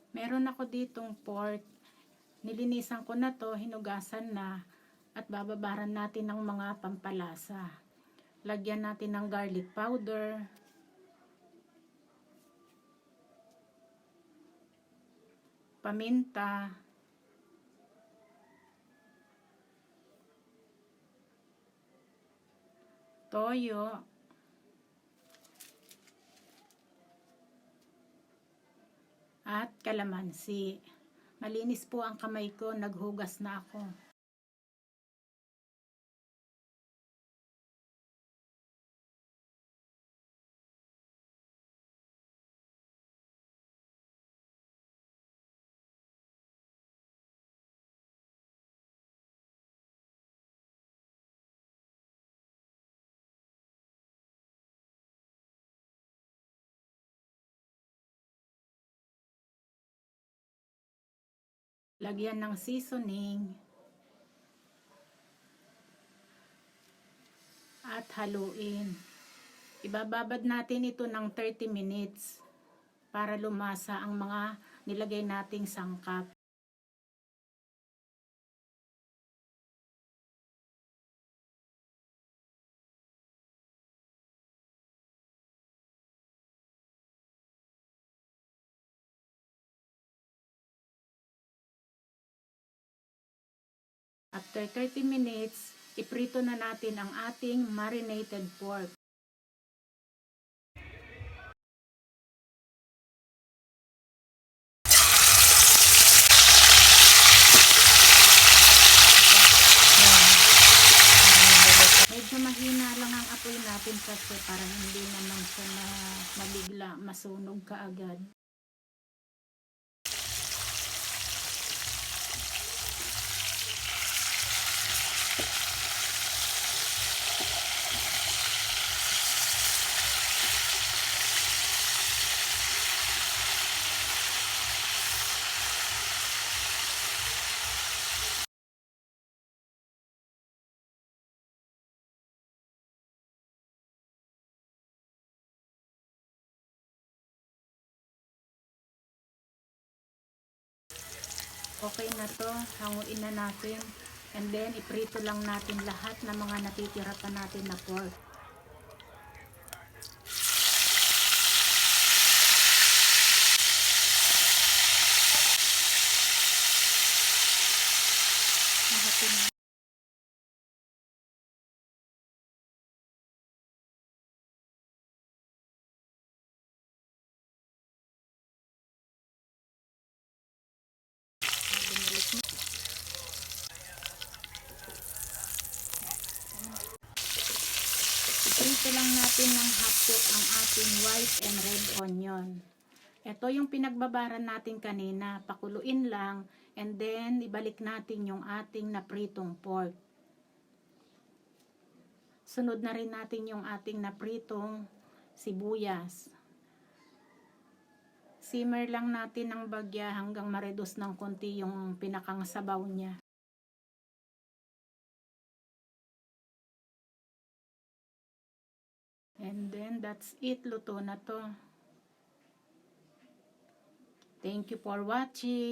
Meron ako ditong pork. Nilinisan ko na to, hinugasan na, at bababaran natin ng mga pampalasa. Lagyan natin ng garlic powder, paminta, toyo, at kalamansi. Malinis po ang kamay ko, naghugas na ako. Lagyan ng seasoning at haluin. Ibababad natin ito ng 30 minutes para lumasa ang mga nilagay nating sangkap. After 30 minutes, iprito na natin ang ating marinated pork. Medyo mahina lang ang apoy natin kasi para hindi naman siya na mabigla masunog kaagad. Okay na to, hanguin na natin, and then iprito lang natin lahat ng mga natitira pa natin na pork. Iprito lang natin ng hapto ang ating white and red onion. Ito yung pinagbabaran natin kanina, pakuluin lang, and then ibalik natin yung ating napritong pork. Sunod na rin natin yung ating napritong sibuyas. Simmer lang natin ng bagya hanggang ma-reduce ng konti yung pinakang sabaw niya. And then that's it, luto na to. Thank you for watching.